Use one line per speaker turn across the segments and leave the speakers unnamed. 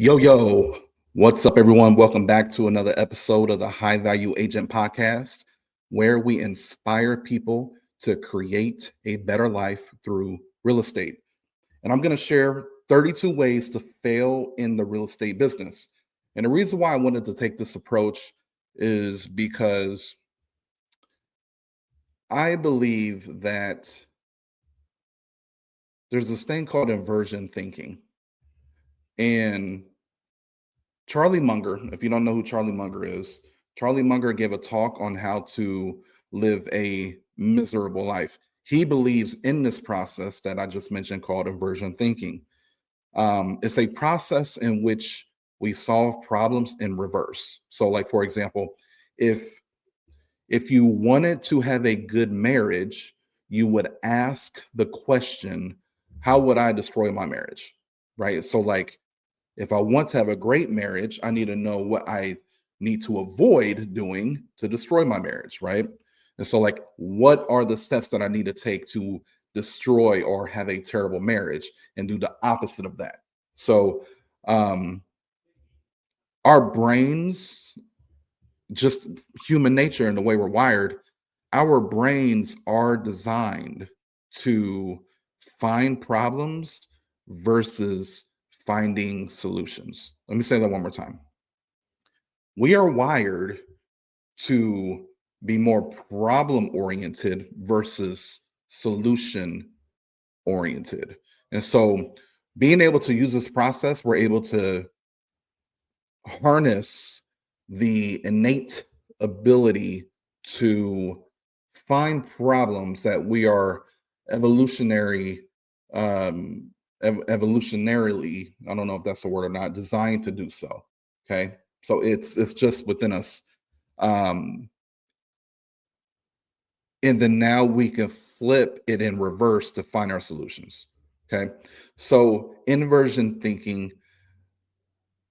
Yo, what's up, everyone? Welcome back to another episode of the High Value Agent Podcast, where we inspire people to create a better life through real estate. And I'm going to share 32 ways to fail in the real estate business. And the reason why I wanted to take this approach is because I believe that there's this thing called inversion thinking. And Charlie Munger, if you don't know who Charlie Munger is, Charlie Munger gave a talk on how to live a miserable life. He believes in this process that I just mentioned called inversion thinking. It's a process in which we solve problems in reverse. So, like for example, if you wanted to have a good marriage, you would ask the question, how would I destroy my marriage? Right? So, like, if I want to have a great marriage, I need to know what I need to avoid doing to destroy my marriage, right? And so, like, what are the steps that I need to take to destroy or have a terrible marriage and do the opposite of that? So, um, our brains, just human nature and the way we're wired, our brains are designed to find problems versus finding solutions. Let me say that one more time. We are wired to be more problem oriented versus solution oriented. And so, being able to use this process, we're able to harness the innate ability to find problems that we are evolutionary evolutionarily, I don't know if that's a word or not, designed to do so. Okay, so it's just within us. um and then now we can flip it in reverse to find our solutions. Okay, so inversion thinking,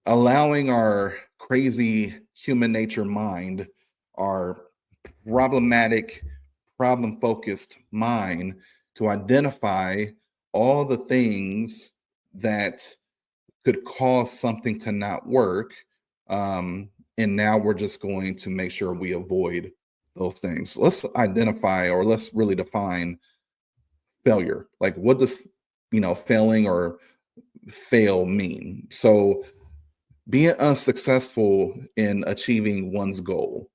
allowing our crazy human nature mind, our problematic, problem focused mind, to identify all the things that could cause something to not work. And now we're just going to make sure we avoid those things. Let's identify, or let's really define failure. Like, what does failing or fail mean? So, being unsuccessful in achieving one's goal,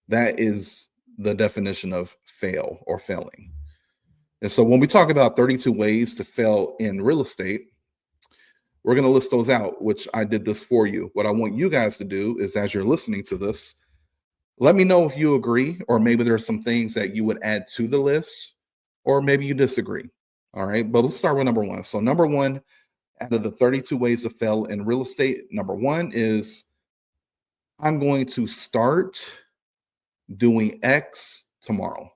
that is the definition of fail or failing. And so when we talk about 32 ways to fail in real estate, we're going to list those out, which I did this for you. What I want you guys to do is, as you're listening to this, let me know if you agree, or maybe there are some things that you would add to the list, or maybe you disagree. All right, but let's start with number one. So number one, out of the 32 ways to fail in real estate, number one is, I'm going to start doing X tomorrow.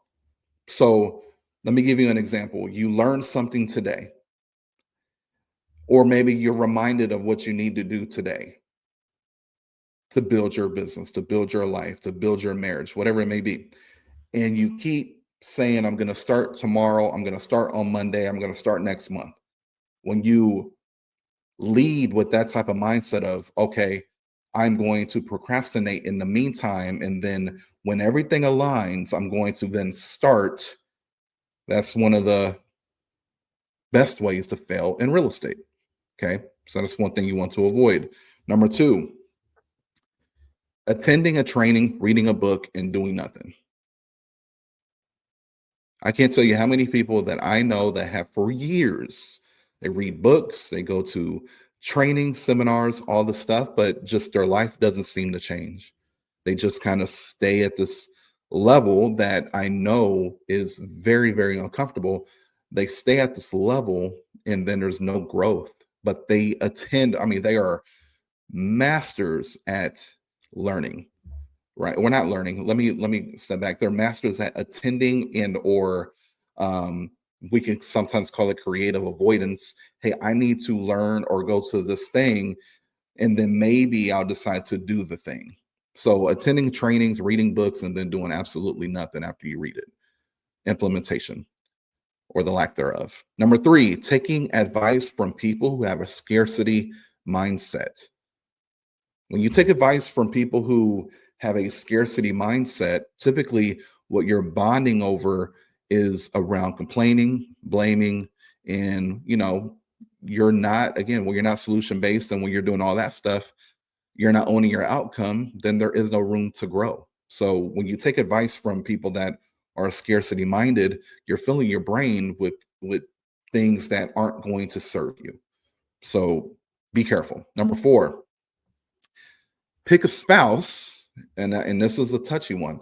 So let me give you an example. You learned something today, or maybe you're reminded of what you need to do today to build your business, to build your life, to build your marriage, whatever it may be. And you keep saying, I'm going to start tomorrow, I'm going to start on Monday, I'm going to start next month. When you lead with that type of mindset of, okay, I'm going to procrastinate in the meantime, and then when everything aligns, I'm going to then start. That's one of the best ways to fail in real estate. Okay, so that's one thing you want to avoid. Number two, attending a training, reading a book, and doing nothing. I can't tell you how many people that I know that have for years, they read books, they go to training seminars, all the stuff, but just their life doesn't seem to change. They just kind of stay at this level that I know is very, very uncomfortable. They stay at this level and then there's no growth, but they attend, I mean, they are masters at learning. Right, we're not learning. Let me step back. They're masters at attending, and or um, we can sometimes call it creative avoidance. Hey, I need to learn or go to this thing, and then maybe I'll decide to do the thing. So attending trainings, reading books, and then doing absolutely nothing after you read it. Implementation, or the lack thereof. Number three, taking advice from people who have a scarcity mindset. When you take advice from people who have a scarcity mindset, typically what you're bonding over is around complaining, blaming, and you're not, again, when you're not solution based and when you're doing all that stuff, you're not owning your outcome, then there is no room to grow. So when you take advice from people that are scarcity minded, you're filling your brain with things that aren't going to serve you. So be careful. Number 4, pick a spouse, and this is a touchy one.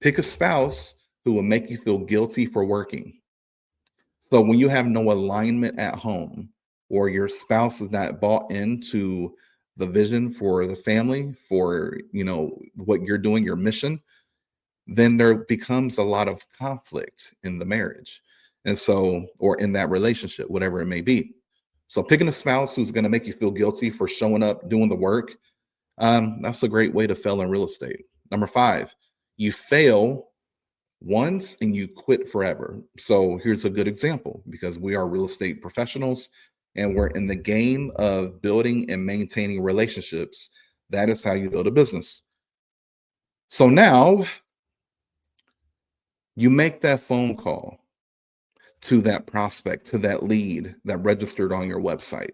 Pick a spouse who will make you feel guilty for working. So when you have no alignment at home, or your spouse is not bought into the vision for the family, for what you're doing, your mission, then there becomes a lot of conflict in the marriage. And so, or in that relationship, whatever it may be. So picking a spouse who's going to make you feel guilty for showing up, doing the work, that's a great way to fail in real estate. Number 5, you fail once and you quit forever. So here's a good example, because we are real estate professionals and we're in the game of building and maintaining relationships. That is how you build a business. So now you make that phone call to that prospect, to that lead that registered on your website,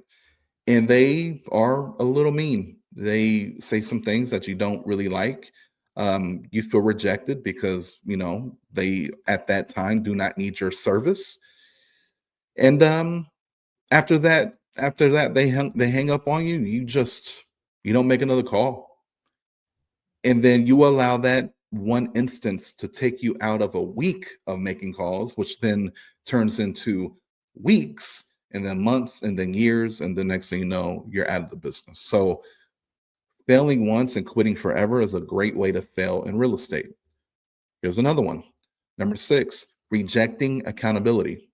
and they are a little mean. They say some things that you don't really like. You feel rejected because they at that time do not need your service. And after that, they hang up on you. You don't make another call, and then you allow that one instance to take you out of a week of making calls, which then turns into weeks, and then months, and then years, and the next thing you know, you're out of the business. So failing once and quitting forever is a great way to fail in real estate. Here's another one. Number 6, rejecting accountability.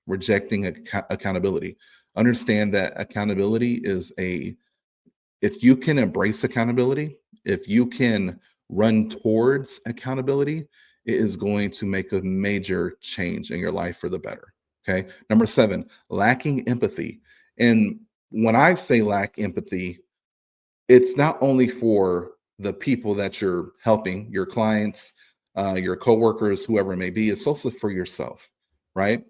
Rejecting accountability. Understand that accountability is if you can embrace accountability, if you can run towards accountability, it is going to make a major change in your life for the better. Okay. Number 7, lacking empathy. And when I say lack empathy, it's not only for the people that you're helping, your clients, your coworkers, whoever it may be. It's also for yourself, right?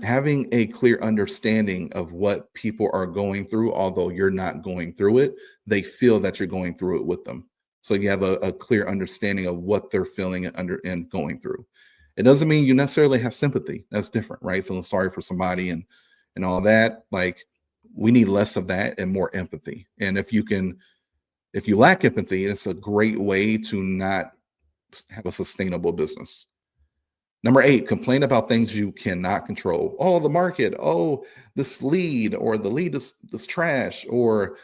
Having a clear understanding of what people are going through, although you're not going through it, they feel that you're going through it with them. So you have a clear understanding of what they're feeling and going through. It doesn't mean you necessarily have sympathy. That's different, right? Feeling sorry for somebody and all that. Like, we need less of that and more empathy. And if you lack empathy, it's a great way to not have a sustainable business. Number 8, complain about things you cannot control. Oh, the market. Oh, this lead, or the lead is trash, or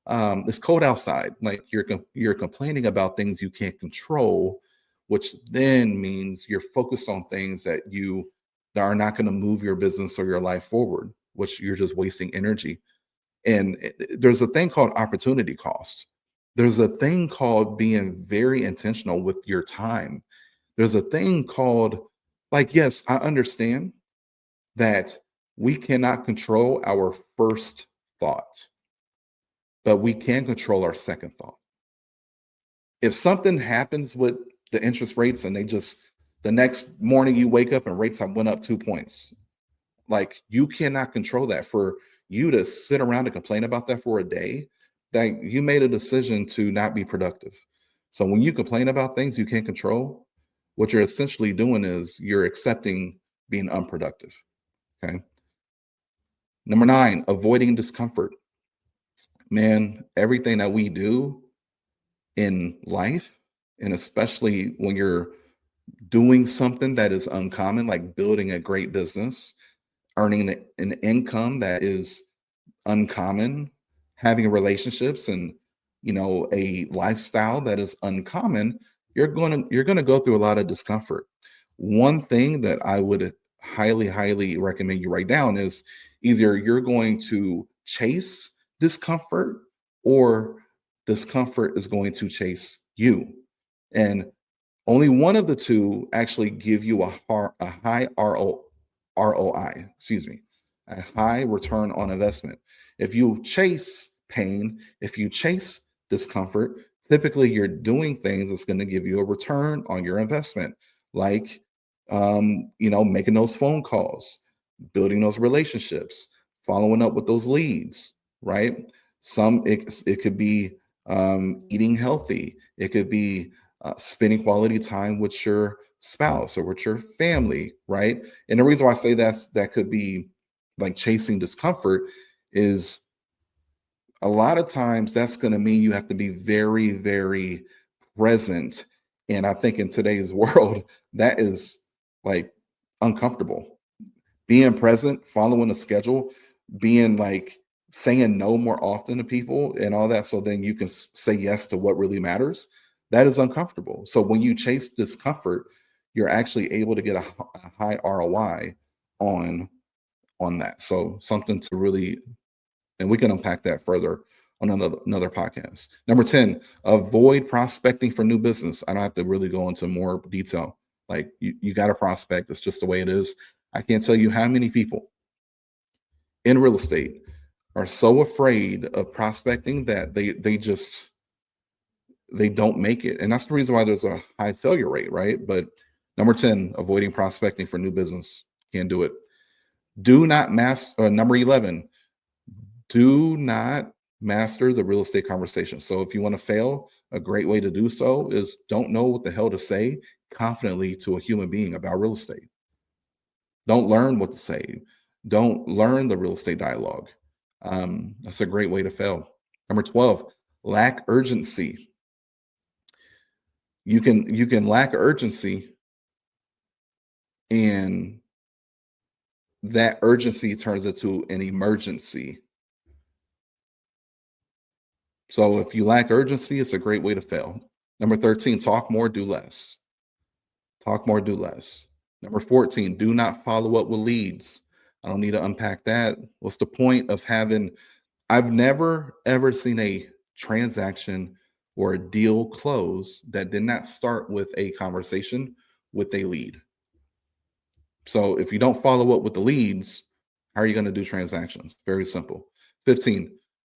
it's cold outside. Like, you're complaining about things you can't control, which then means you're focused on things that are not going to move your business or your life forward, which you're just wasting energy. And there's a thing called opportunity cost. There's a thing called being very intentional with your time. There's a thing called, like, yes, I understand that we cannot control our first thought, but we can control our second thought. If something happens with the interest rates and the next morning you wake up and rates have went up 2 points, like, you cannot control that. For you to sit around and complain about that for a day, that you made a decision to not be productive. So when you complain about things you can't control, what you're essentially doing is you're accepting being unproductive. Okay. Number 9, avoiding discomfort. Man, everything that we do in life, and especially when you're doing something that is uncommon, like building a great business, earning an income that is uncommon, having relationships and a lifestyle that is uncommon, you're going to go through a lot of discomfort. One thing that I would highly recommend you write down is either you're going to chase discomfort, or discomfort is going to chase you. And only one of the two actually give you a high ROI, excuse me, a high return on investment. If you chase pain. If you chase discomfort, typically you're doing things that's going to give you a return on your investment, like making those phone calls, building those relationships, following up with those leads, right? It could be eating healthy. It could be spending quality time with your spouse or with your family, right? And the reason why I say that could be like chasing discomfort is a lot of times that's going to mean you have to be very, very present. And I think in today's world, that is like uncomfortable. Being present, following a schedule, being like saying no more often to people and all that. So then you can say yes to what really matters. That is uncomfortable. So when you chase discomfort, you're actually able to get a high ROI on on that. So something to really, and we can unpack that further on another podcast. Number 10, avoid prospecting for new business. I don't have to really go into more detail. Like you got to prospect. It's just the way it is. I can't tell you how many people in real estate are so afraid of prospecting that they don't make it. And that's the reason why there's a high failure rate, right? But number 10, avoiding prospecting for new business. Can't do it. Do not master number 11, do not master the real estate conversation. So if you want to fail, a great way to do so is don't know what the hell to say confidently to a human being about real estate. Don't learn what to say. Don't learn the real estate dialogue. That's a great way to fail. Number 12, lack urgency. You can lack urgency, and that urgency turns into an emergency. So if you lack urgency, it's a great way to fail. Number 13, talk more, do less. Talk more, do less. Number 14, do not follow up with leads. I don't need to unpack that. What's the point of having, I've never ever seen a transaction or a deal close that did not start with a conversation with a lead. So if you don't follow up with the leads, how are you going to do transactions? Very simple. 15,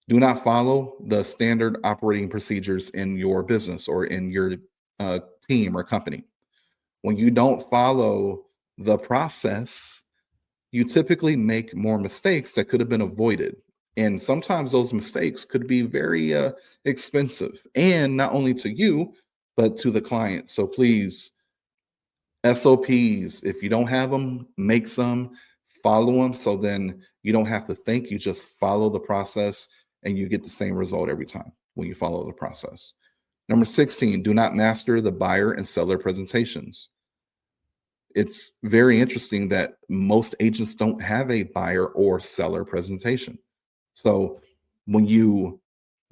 do not follow the standard operating procedures in your business or in your team or company. When you don't follow the process, you typically make more mistakes that could have been avoided. And sometimes those mistakes could be very expensive, and not only to you, but to the client. So please, SOPs, if you don't have them, make some, follow them. So then you don't have to think, you just follow the process and you get the same result every time when you follow the process. Number 16, do not master the buyer and seller presentations. It's very interesting that most agents don't have a buyer or seller presentation. So when you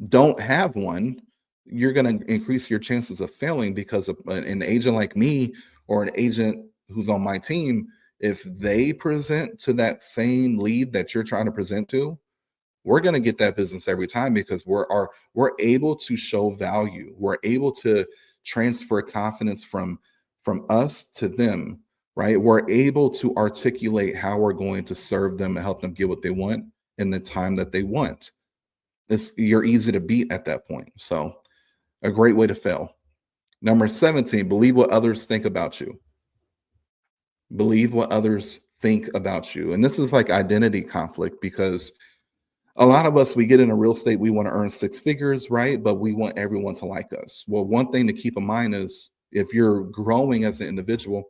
don't have one, you're going to increase your chances of failing because of an agent like me or an agent who's on my team. If they present to that same lead that you're trying to present to, we're going to get that business every time because we're able to show value. We're able to transfer confidence from us to them, right? We're able to articulate how we're going to serve them and help them get what they want in the time that they want. You're easy to beat at that point. So a great way to fail. Number 17, believe what others think about you. Believe what others think about you. And this is like identity conflict because a lot of us, we get into real estate, we want to earn six figures, right? But we want everyone to like us. Well, one thing to keep in mind is if you're growing as an individual,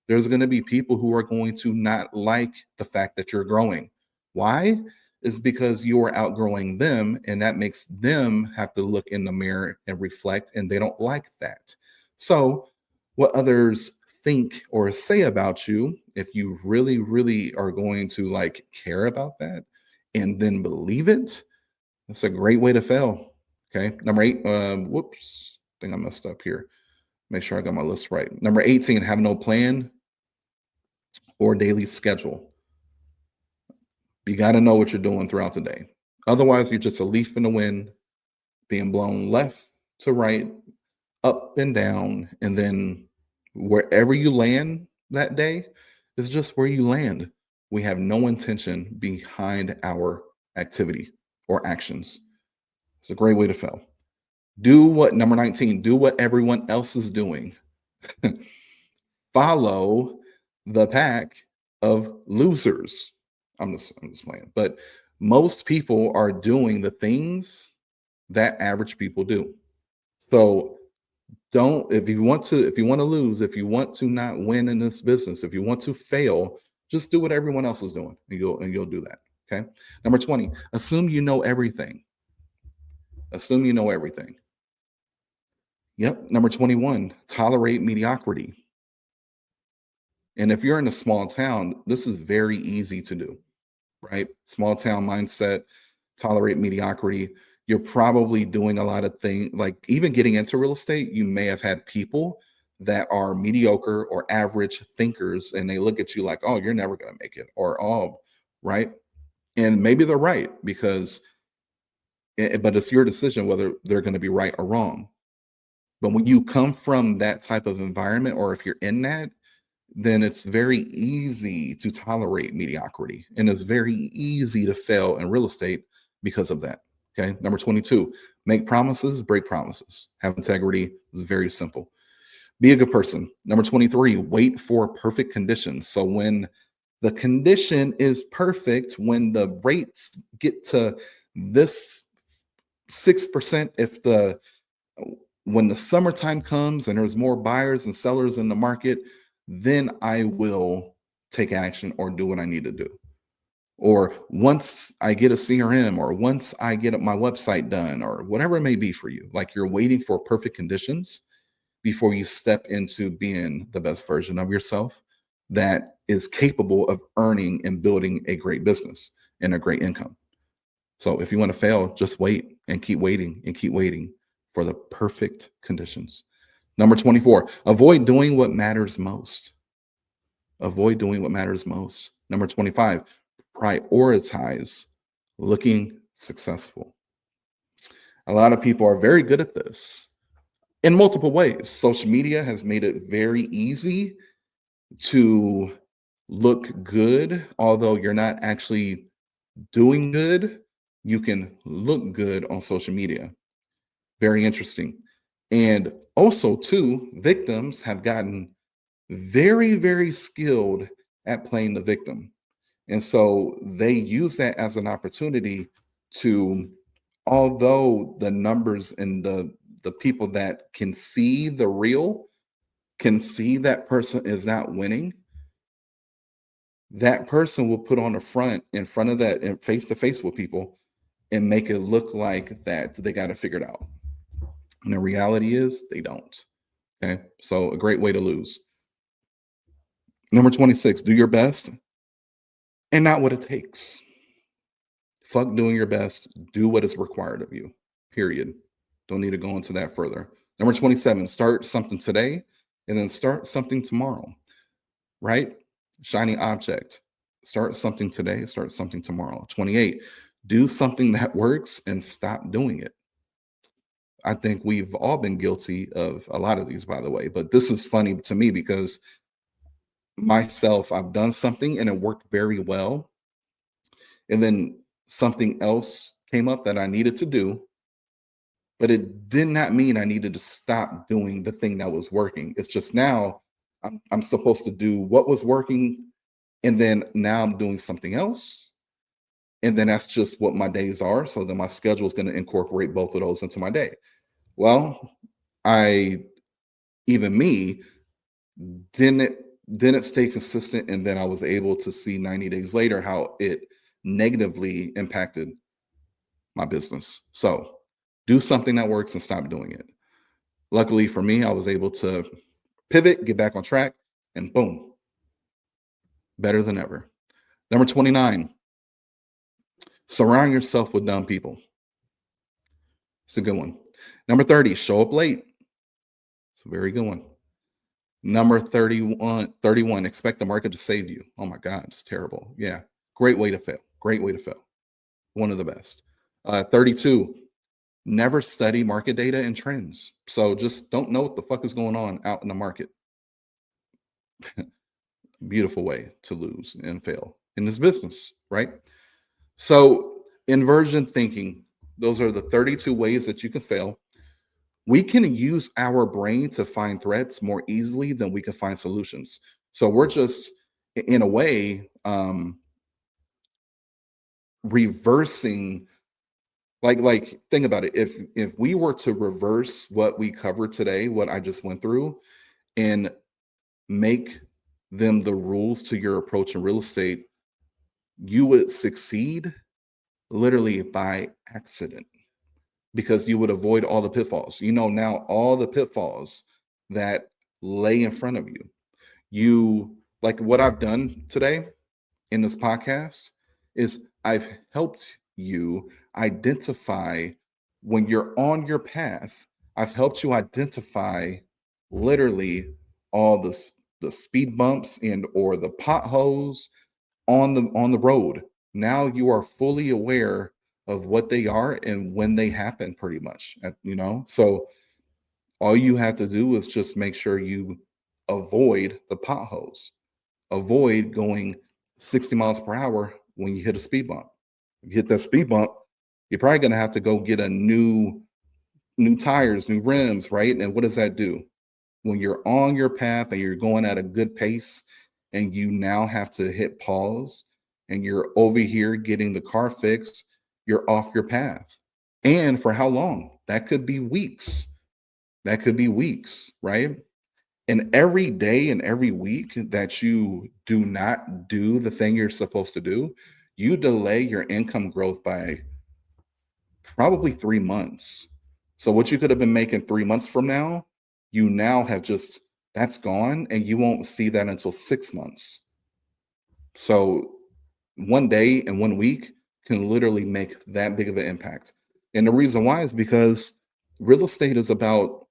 there's going to be people who are going to not like the fact that you're growing. Why? Is because you are outgrowing them, and that makes them have to look in the mirror and reflect, and they don't like that. So, what others think or say about you, if you really, really are going to like care about that and then believe it, that's a great way to fail. Okay. Number 8, whoops, I think I messed up here. Make sure I got my list right. Number 18, have no plan or daily schedule. You got to know what you're doing throughout the day. Otherwise, you're just a leaf in the wind, being blown left to right, up and down, and then wherever you land that day is just where you land. We have no intention behind our activity or actions. It's a great way to fail. Do what, number 19, do what everyone else is doing. Follow the pack of losers. I'm just playing. But most people are doing the things that average people do. So don't, if you want to lose, if you want to not win in this business, if you want to fail, just do what everyone else is doing and you'll do that. Okay. Number 20, assume you know everything. Assume you know everything. Yep. Number 21, tolerate mediocrity. And if you're in a small town, this is very easy to do, right? Small town mindset, tolerate mediocrity. You're probably doing a lot of things like even getting into real estate. You may have had people that are mediocre or average thinkers, and they look at you like, oh, you're never going to make it, or oh, right. And maybe they're right because, but it's your decision whether they're going to be right or wrong. But when you come from that type of environment, or if you're in that, then it's very easy to tolerate mediocrity. And it's very easy to fail in real estate because of that. Okay. Number 22, make promises, break promises. Have integrity is very simple. Be a good person. Number 23, wait for perfect conditions. So when the condition is perfect, when the rates get to this 6%, when the summertime comes and there's more buyers and sellers in the market, then I will take action or do what I need to do. Or once I get a CRM, or once I get my website done, or whatever it may be for you, like you're waiting for perfect conditions before you step into being the best version of yourself that is capable of earning and building a great business and a great income. So if you want to fail, just wait and keep waiting and keep waiting for the perfect conditions. Number 24, avoid doing what matters most. Avoid doing what matters most. Number 25, prioritize looking successful. A lot of people are very good at this in multiple ways. Social media has made it very easy to look good, although you're not actually doing good. You can look good on social media. Very interesting. And also, too, victims have gotten very, very skilled at playing the victim. And so they use that as an opportunity to, although the numbers and the people that can see the real can see that person is not winning, that person will put on the front in front of that and face to face with people and make it look like that they got it figured out. And the reality is they don't. Okay. So a great way to lose. Number 26, do your best and not what it takes. Fuck doing your best. Do what is required of you. Period. Don't need to go into that further. Number 27, start something today and then start something tomorrow. Right? Shiny object. Start something today, start something tomorrow. 28, do something that works and stop doing it. I think we've all been guilty of a lot of these, by the way, but this is funny to me because myself, I've done something and it worked very well. And then something else came up that I needed to do, but it did not mean I needed to stop doing the thing that was working. It's just now I'm supposed to do what was working, and then now I'm doing something else. And then that's just what my days are. So then my schedule is going to incorporate both of those into my day. Well, I, even me, didn't didn't stay consistent, and then I was able to see 90 days later how it negatively impacted my business. So do something that works and stop doing it. Luckily for me, I was able to pivot, get back on track, and boom, better than ever. Number 29, surround yourself with dumb people. It's a good one. Number 30, show up late. It's a very good one. Number 31, expect the market to save you. Oh my God, it's terrible. Yeah, great way to fail. Great way to fail. One of the best. 32, never study market data and trends. So just don't know what the fuck is going on out in the market. Beautiful way to lose and fail in this business, right? So inversion thinking, Those are the 32 ways that you can fail. We can use our brain to find threats more easily than we can find solutions. So we're just, in a way, reversing. Like think about it. If we were to reverse what we covered today, what I just went through, and make them the rules to your approach in real estate, you would succeed literally by accident, because you would avoid all the pitfalls. You know now all the pitfalls that lay in front of you. You, like what I've done today in this podcast is I've helped you identify when you're on your path. I've helped you identify literally all the speed bumps and or the potholes on the road. Now you are fully aware of what they are and when they happen, pretty much. So all you have to do is just make sure you avoid the potholes. Avoid going 60 miles per hour when you hit a speed bump. If you hit that speed bump, you're probably going to have to go get a new tires, new rims, right? And what does that do? When you're on your path and you're going at a good pace and you now have to hit pause and you're over here getting the car fixed, you're off your path. And for how long? That could be weeks. That could be weeks, right? And every day and every week that you do not do the thing you're supposed to do, you delay your income growth by probably 3 months. So what you could have been making 3 months from now, you now have just, that's gone, and you won't see that until 6 months. So one day and 1 week can literally make that big of an impact. And the reason why is because real estate is about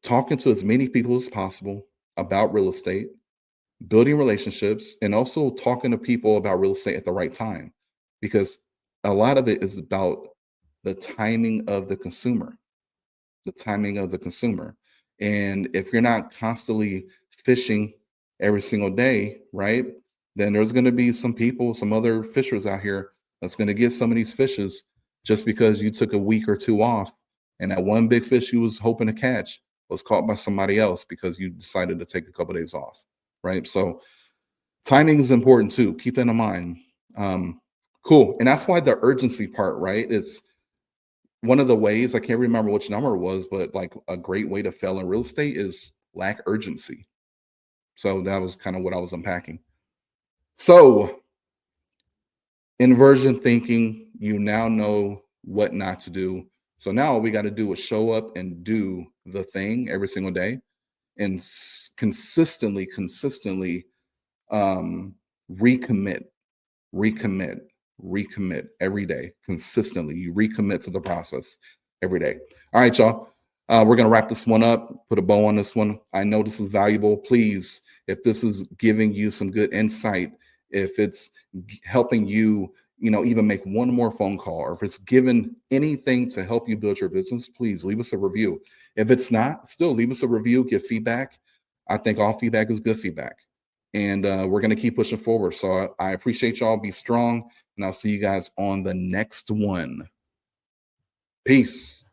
talking to as many people as possible about real estate, building relationships, and also talking to people about real estate at the right time, because a lot of it is about the timing of the consumer, the timing of the consumer. And if you're not constantly fishing every single day, right, then there's going to be some people, some other fishers out here that's going to get some of these fishes just because you took a week or two off, and that one big fish you was hoping to catch was caught by somebody else because you decided to take a couple of days off, right? So timing is important too. Keep that in mind. Cool. And that's why the urgency part, right? Is one of the ways, I can't remember which number it was, but like a great way to fail in real estate is lack urgency. So that was kind of what I was unpacking. So inversion thinking, you now know what not to do. So now all we got to do is show up and do the thing every single day, and consistently recommit, recommit, recommit every day. Consistently you recommit to the process every day. All right, y'all, we're gonna wrap this one up, put a bow on this one. I know this is valuable. Please, if this is giving you some good insight, if it's helping you, even make one more phone call, or if it's given anything to help you build your business, please leave us a review. If it's not, still leave us a review, give feedback. I think all feedback is good feedback. And we're going to keep pushing forward. So I appreciate y'all. Be strong. And I'll see you guys on the next one. Peace.